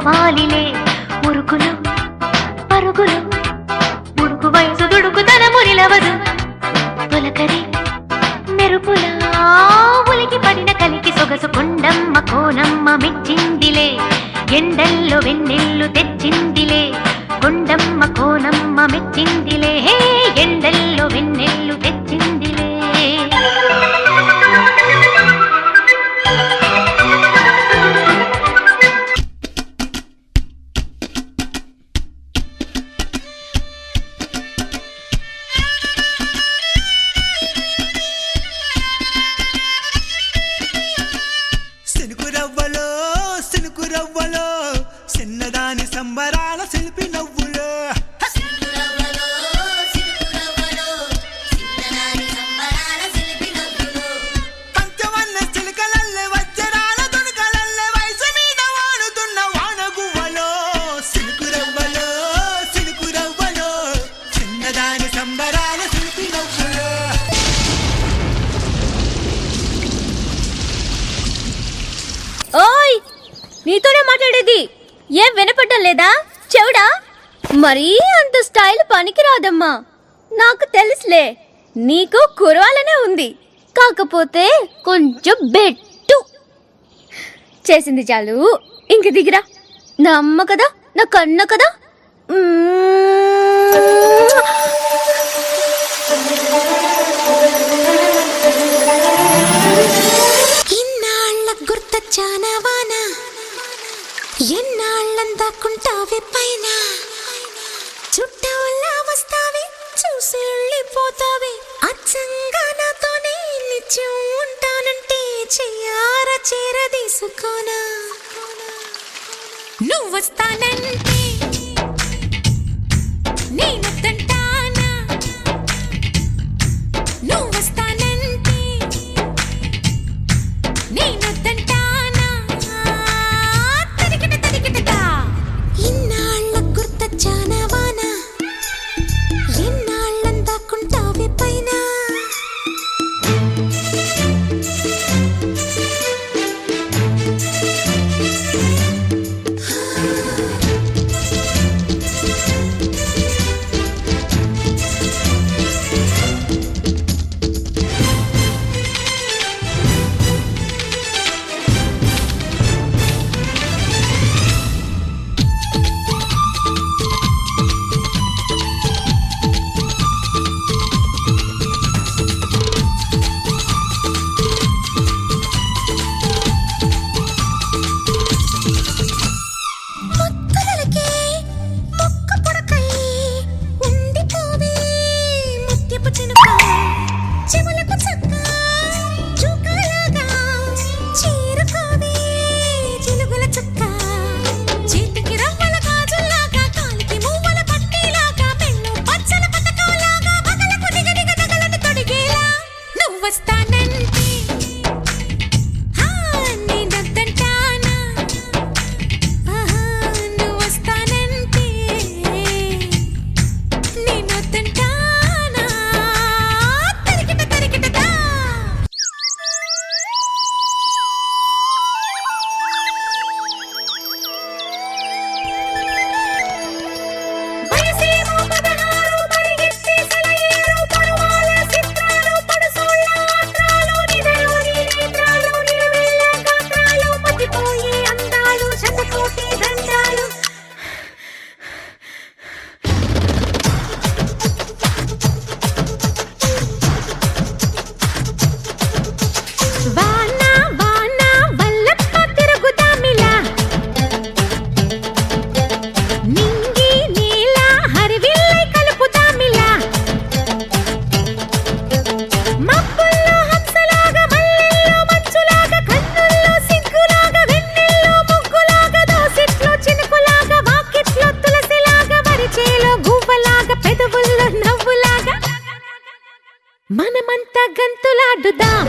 కావాలిలే మురుకులు పరుగులు ముడుకు వయసు దుడుకు తన మురిలవదు తొలకరి మెరుపులా ఉలికి పడిన కలికి సొగసు కొండమ్మ కోనమ్మ మెచ్చిందిలే ఎండల్లో వెన్నెల్లు తెచ్చిందిలే కొండమ్మ కోనమ్మ మెచ్చిందిలే ఎండల్లో వెన్నెల్లు తెచ్చిందిలే సినుకురవ్వలో చిన్నదాని సంబరాల శిల్పి నవ్వులో పంచవన్న చిలుకలల్లె వజ్రాల తుణుకలల్లె వయసు మీద వాడుతున్న వానగువ్వలో సినుకురవ్వలో చిన్నదాని సంబరాల శిల్పి నవ్వులో. ఓయ్, నీతోనే మాట్లాడేది ఏం వినపడటం లేదా? చెవుడా? మరీ అంత స్టైల్ పనికిరాదమ్మా. నాకు తెలుసులే, నీకు కురవాలనే ఉంది. కాకపోతే కొంచెం బెట్టు చేసింది చాలు, ఇంక దిగిరా. నా అమ్మ కదా, నా కన్న కదా. చానవానా ఎన్నాళ్ళందాకుంటావే పైన చుట్టూలా వస్తావే చూసి వెళ్ళిపోతావే అచ్చంగా నాతోనే నిత్యం ఉంటానంటే చెయ్యార చేరదీసుకోనా నువ్వు వస్తానంటే నేనొద్దంటానా నువ్వు వస్తానంటే నేనొద్దంటా మనమంతా గంతులాడుదాం.